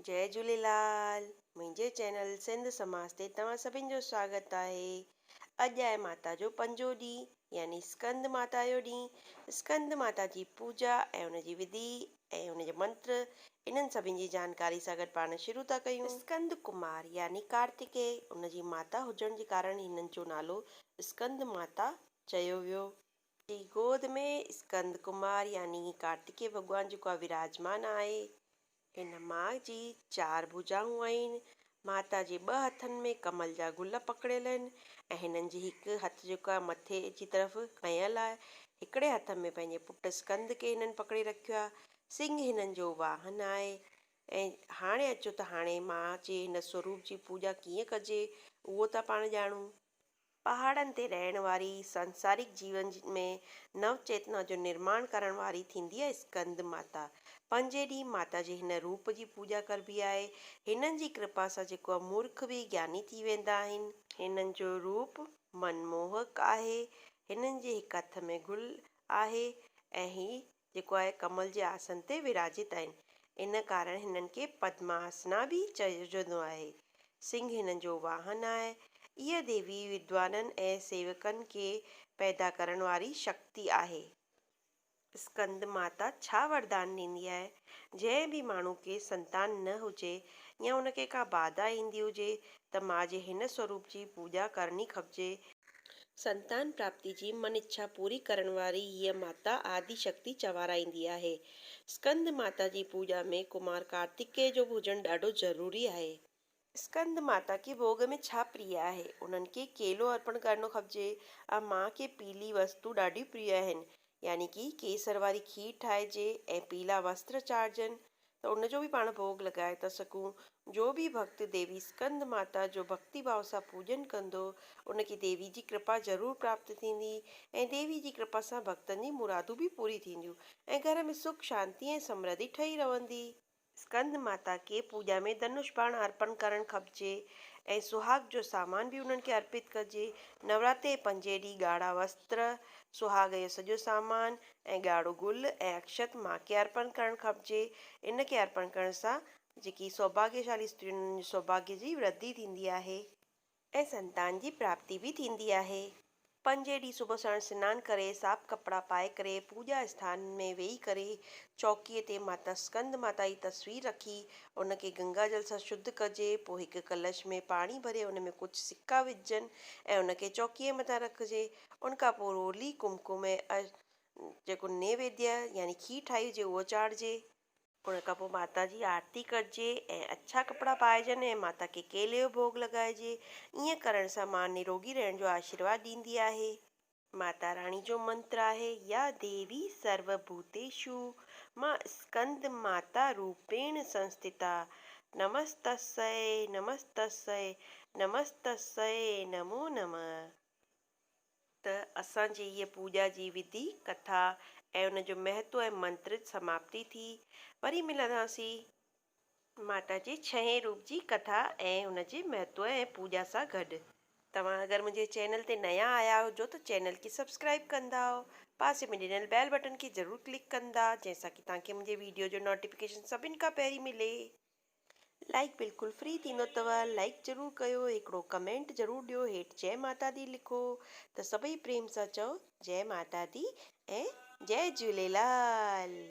जय झूलेलाल। मुंहिंजे चैनल सिंध समाज ते तव्हां सभिनि जो स्वागत आहे। अॼु आहे माता जो पंजो ॾींहुं यानी स्कंद माता जो ॾींहुं। स्कंद माता जी पूजा ऐं उनजी विधि ऐं उनजे मंत्र इन्हनि सभिनि जी जानकारी सां गॾु पाण शुरू था कयूं। स्कंद कुमार यानी कार्तिकेय उनजी माता हुजण जे कारण हिननि जो नालो स्कंद माता चयो वियो। जी गोद में स्कंद कुमार यानी कार्तिकेय भॻवान जेको आहे विराजमान आहे। हिन मां जी 4 भुजाऊं आहिनि। माता जे 2 हथनि में कमल जा गुल पकड़ियल आहिनि ऐं हिननि जी हिकु हथु जेको आहे मथे जी तरफ़ खयल आहे। हिकिड़े हथ में पंहिंजे पुटु स्कंद खे हिननि पकड़े रखियो आहे। सिंह हिननि जो वाहन आहे। ऐं हाणे अचो त हाणे मां जे हिन स्वरूप जी पूजा कीअं कजे उहो था पाण ॼाणूं। पहाड़नि ते रहण वारी सांसारिक जीवन में नव चेतना जो निर्माण करण वारी थींदी आहे स्कंद माता। पंजे ॾींहुं माता जे हिन रूप जी पूजा करबी आहे। हिननि जी कृपा सां जेको आहे मूर्ख बि ज्ञानी थी वेंदा आहिनि। हिननि जो रूप मनमोहक आहे। हिननि जे हिकु हथ में गुल आहे ऐं ही जेको आहे कमल जे आसन ते विराजित आहिनि। इन कारण हिननि खे पद्मासना बि चइजंदो आहे। सिंह हिननि जो वाहन आहे। इहा देवी विद्वाननि ऐं सेवकनि खे पैदा करण वारी शक्ति आहे। स्कंद माता छा वरदान ॾींदी आहे? जंहिं बि माण्हू खे संतान न हुजे या उनखे का बाधा ईंदी हुजे त मां जे हिन स्वरूप जी पूजा करणी खपिजे। संतान प्राप्ति जी मन इच्छा पूरी करण वारी हीअ माता आदि शक्ति चवाराईंदी आहे। स्कंद माता जी पूजा में कुमार कार्तिकेय जो हुजणु ॾाढो ज़रूरी आहे। स्कंद माता खे भोग में छा प्रिय आहे? उन्हनि खे केलो अर्पण करणो खपिजे। ऐं मां खे पीली वस्तु ॾाढी प्रिय आहिनि यानी कि केसर वारी खीर ठाहिजे ऐं पीला वस्त्र चाढ़जनि त उनजो बि पाण भोग लॻाए था सघूं। जो बि भक्त देवी स्कंद माता जो भक्ति भाव सां पूजन कंदो उनखे देवी जी कृपा ज़रूरु प्राप्त थींदी ऐं देवी जी कृपा सां भक्तनि जी मुरादूं बि पूरी थींदियूं ऐं घर में सुख शांति ऐं समृद्धि ठही रहंदी। स्कंद माता खे पूजा में धनुष बाण अर्पण करणु खपिजे ऐं सुहाग जो सामान बि उन्हनि खे अर्पित कजे। नवरात्रे 5 ॾींहुं ॻाढ़ा वस्त्र, सुहाग जो सॼो सामान ऐं ॻाढ़ो गुल ऐं अक्षत मां खे अर्पण करणु खपिजे। इन खे अर्पण करण सां जेकी सौभाग्यशाली स्त्रियुनि जो सौभाग्य जी वृद्धि थींदी आहे ऐं संतान जी प्राप्ति बि थींदी आहे। 5 ॾींहुं सुबुह साण सनानु करे साफ़ कपिड़ा पाए करे पूजा स्थान में वेही करे चौकीअ ते माता स्कंद माता जी तस्वीर रखी उनखे गंगा जल सां शुद्ध कजे। पोइ हिकु कलश में पाणी भरे उन में कुझु सिक्का विझजनि ऐं उनखे चौकीअ मथां रखिजे। उनखां पोइ रोली कुमकुम ऐं जेको नैवेद्य यानी खीर ठाही हुजे उहो चाढ़िजे। उनखां पोइ माता जी आरती करिजे ऐं अछा कपिड़ा पाइजनि ऐं माता खे केले जो भोग लॻाइजे। ईअं करण सां मां निरोगी रहण जो आशीर्वाद ॾींदी आहे। माता रानी जो मंत्र आहे या देवी सर्वभूतेषु मां स्कंद माता रूपेण संस्थिता नमस्तस्यै नमस्तस्यै नमस्तस्यै नमो नमः। त असांजी हीअ पूजा जी विधि कथा ऐं उनजो महत्व ऐं मंत्र समाप्ति थी। वरी मिलंदासीं माता जे 6हें रूप जी कथा ऐं उनजे महत्व ऐं पूजा सां गॾु। तव्हां अगरि मुंहिंजे चैनल ते नया आया हुजो त चैनल खे सब्सक्राइब कंदा। पासे में ॾिनल बैल बटन खे ज़रूरु क्लिक कंदा जंहिंसां कि तव्हांखे मुंहिंजे वीडियो जो नोटिफिकेशन सभिनि खां पहिरीं मिले। लाइक बिल्कुलु फ्री थींदो अथव, लाइक ज़रूरु कयो। हिकिड़ो कमेंट ज़रूरु ॾियो, हेठि जय माता दी लिखो त सभई प्रेम सां चओ जय माता दी ऐं जय झूलेलाल।